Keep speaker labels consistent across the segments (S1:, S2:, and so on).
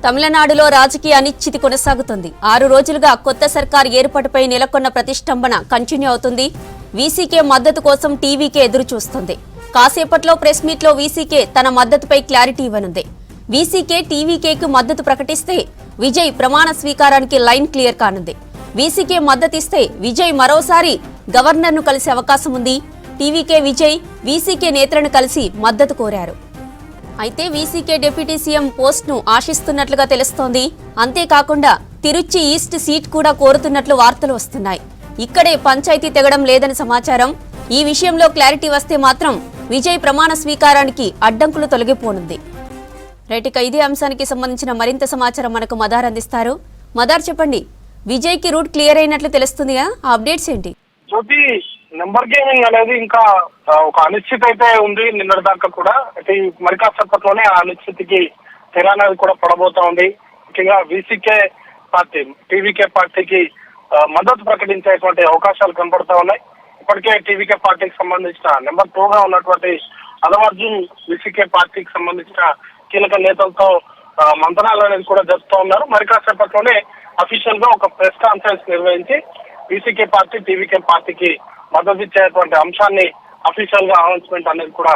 S1: తమిళనాడులో రాజకీయ అనిశ్చితి కొనసాగుతుంది. 6 రోజులుగా కొత్త సర్కార్ ఏర్పాటుపై నెలకొన్న ప్రతిష్టంభన కంటిన్యూ అవుతుంది. వీసీకే మద్దతు కోసం టీవీకే ఎదురు చూస్తుంది. కాసేపట్లో ప్రెస్ మీట్లో వీసీకే తన మద్దతుపై క్లారిటీ ఇవ్వనుంది. వీసీకే టీవీకేకు మద్దతు ప్రకటిస్తే విజయ్ ప్రమాణ స్వీకారానికి లైన్ క్లియర్ కానుంది. వీసీకే మద్దతిస్తే విజయ్ మరోసారి గవర్నర్ను కలిసే అవకాశం ఉంది. టీవీకే విజయ్ వీసీకే నేతలను కలిసి మద్దతు కోరారు. అయితే వీసీకే డిప్యూటీ సీఎం పోస్ట్ను ఆశిస్తున్నట్లుగా తెలుస్తోంది. అంతేకాకుండా తిరుచి ఈస్ట్ సీట్ కూడా కోరుతున్నట్లు వార్తలు వస్తున్నాయి. ఇక్కడే పంచాయతీ తెగడం లేదని సమాచారం. ఈ విషయంలో క్లారిటీ వస్తే మాత్రం విజయ్ ప్రమాణ స్వీకారానికి అడ్డంకులు తొలగిపోనుంది. రైట్, ఇక ఇదే అంశానికి సంబంధించిన మరింత సమాచారం మనకు మదార్ అందిస్తారు. మదార్, చెప్పండి, విజయ్ కి రూట్ క్లియర్ అయినట్లు తెలుస్తుందిగా, ఆ అప్డేట్స్ ఏంటి?
S2: జ్యోతి, నెంబర్ గేమింగ్ అనేది ఇంకా ఒక అనిశ్చితి అయితే ఉంది. నిన్నటి దాకా కూడా అయితే మరి కాసేపట్లోనే ఆ అనిశ్చితికి తెర అనేది కూడా పడబోతా ఉంది. ముఖ్యంగా వీసీకే పార్టీ టీవీకే పార్టీకి మద్దతు ప్రకటించేటువంటి అవకాశాలు కనబడతా ఉన్నాయి. ఇప్పటికే టీవీకే పార్టీకి సంబంధించిన నెంబర్ 2గా ఉన్నటువంటి అల్లు వీసీకే పార్టీకి సంబంధించిన కీలక నేతలతో మంతనాలు అనేది కూడా జరుపుతూ ఉన్నారు. మరి కాసేపట్లోనే అఫీషియల్ గా ఒక ప్రెస్ కాన్ఫరెన్స్ నిర్వహించి వీసీకే పార్టీ టీవీకే పార్టీకి మద్దతు ఇచ్చేటువంటి అంశాన్ని అఫీషియల్ గా అనౌన్స్మెంట్ అనేది కూడా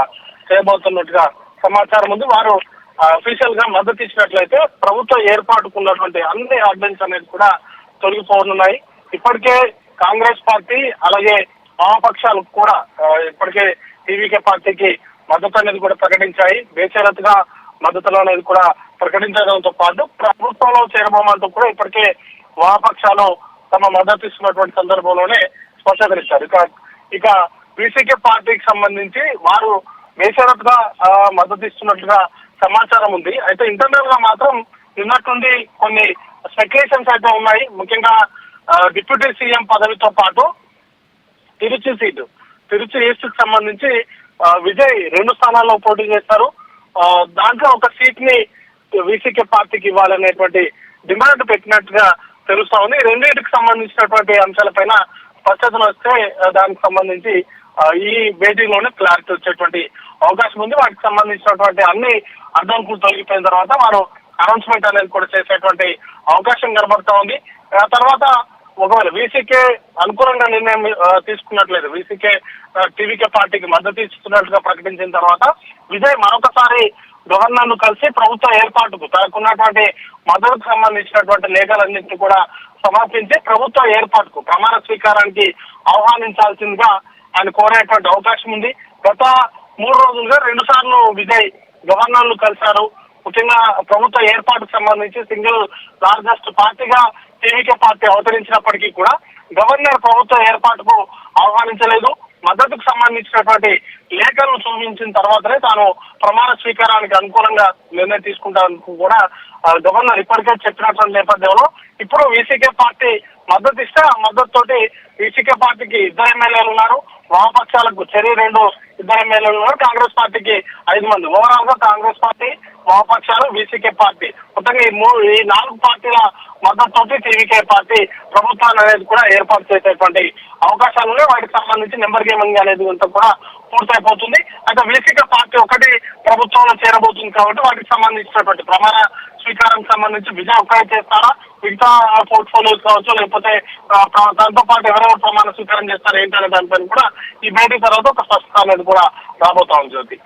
S2: చేయబోతున్నట్టుగా సమాచారం ఉంది. వారు అఫీషియల్ గా మద్దతు ఇచ్చినట్లయితే ప్రభుత్వ ఏర్పాటుకు ఉన్నటువంటి అన్ని ఆర్డినెన్స్ అనేది కూడా తొలగిపోనున్నాయి. ఇప్పటికే కాంగ్రెస్ పార్టీ అలాగే వామపక్షాలు కూడా ఇప్పటికే టీవీకే పార్టీకి మద్దతు అనేది కూడా ప్రకటించాయి. బేషరతుగా మద్దతులు అనేది కూడా ప్రకటించడంతో పాటు ప్రభుత్వంలో చేరబోమంటూ కూడా ఇప్పటికే వామపక్షాలు తమ మద్దతు ఇస్తున్నటువంటి సందర్భంలోనే స్పష్టీకరించారు. ఇక వీసీకే పార్టీకి సంబంధించి వారు బేషరతుగా మద్దతు ఇస్తున్నట్లుగా సమాచారం ఉంది. అయితే ఇంటర్నల్ గా మాత్రం నిన్నటి నుండి కొన్ని స్పెక్యులేషన్స్ అయితే ఉన్నాయి. ముఖ్యంగా డిప్యూటీ సీఎం పదవితో పాటు తిరుచి ఈస్ట్ కి సంబంధించి విజయ్ 2 స్థానాల్లో పోటీ చేస్తారు. దాంట్లో ఒక సీట్ ని వీసీకే పార్టీకి ఇవ్వాలనేటువంటి డిమాండ్ పెట్టినట్టుగా తెలుస్తా ఉంది. రెండింటికి సంబంధించినటువంటి అంశాలపైన స్పష్టతలు వస్తే దానికి సంబంధించి ఈ భేటీలోనే క్లారిటీ వచ్చేటువంటి అవకాశం ఉంది. వాటికి సంబంధించినటువంటి అన్ని అడ్డంకులు తొలగిపోయిన తర్వాత వారు అనౌన్స్మెంట్ అనేది కూడా చేసేటువంటి అవకాశం కనబడతా ఉంది. ఆ తర్వాత ఒకవేళ వీసీకే అనుకూలంగా నిర్ణయం తీసుకున్నట్లేదు, వీసీకే టీవీకే పార్టీకి మద్దతు ఇస్తున్నట్టుగా ప్రకటించిన తర్వాత విజయ్ మరొకసారి గవర్నర్ ను కలిసి ప్రభుత్వ ఏర్పాటుకు తనకున్నటువంటి మద్దతుకు సంబంధించినటువంటి లేఖలన్నింటినీ కూడా సమర్పించి ప్రభుత్వ ఏర్పాటుకు ప్రమాణ స్వీకారానికి ఆహ్వానించాల్సిందిగా ఆయన కోరేటువంటి అవకాశం ఉంది. గత 3 రోజులుగా 2 సార్లు విజయ్ గవర్నర్ ను కలిశారు. ముఖ్యంగా ప్రభుత్వ ఏర్పాటుకు సంబంధించి సింగిల్ లార్జెస్ట్ పార్టీగా టీవీకే పార్టీ అవతరించినప్పటికీ కూడా గవర్నర్ ప్రభుత్వ ఏర్పాటుకు ఆహ్వానించలేదు. మద్దతుకు సంబంధించినటువంటి లేఖలను చూపించిన తర్వాతనే తాను ప్రమాణ స్వీకారానికి అనుకూలంగా నిర్ణయం తీసుకుంటానికి కూడా గవర్నర్ ఇప్పటికే చెప్పినటువంటి నేపథ్యంలో ఇప్పుడు వీసీకే పార్టీ మద్దతు ఇస్తే ఆ మద్దతు తోటి వీసీకే పార్టీకి 2 ఎమ్మెల్యేలు ఉన్నారు, వామపక్షాలకు చెరి 2 ఎమ్మెల్యేలు ఉన్నారు, కాంగ్రెస్ పార్టీకి 5 మంది. ఓవరాల్ గా కాంగ్రెస్ పార్టీ, వామపక్షాలు, వీసీకే పార్టీ మొత్తంగా ఈ 4 పార్టీల మద్దతుతోటి టీవీకే పార్టీ ప్రభుత్వాన్ని అనేది కూడా ఏర్పాటు చేసేటువంటి అవకాశాలు ఉన్నాయి. వాటికి సంబంధించి నెంబర్ గేమింగ్ అనేది అంతా కూడా పూర్తయిపోతుంది. అయితే వీసీకే పార్టీ ఒకటి ప్రభుత్వంలో చేరబోతుంది కాబట్టి వాటికి సంబంధించినటువంటి ప్రమాణ స్వీకారం సంబంధించి విజయ్ ఒక్కడే చేస్తారా, మిగతా పోర్ట్ఫోలియోస్ కావచ్చు, లేకపోతే దాంతో పాటు ఎవరెవరు ప్రమాణ స్వీకారం చేస్తారు ఏంటనే దానిపైన కూడా ఈ భేటీ తర్వాత ఒక స్పష్టత అనేది కూడా రాబోతా ఉంది. జ్యోతి.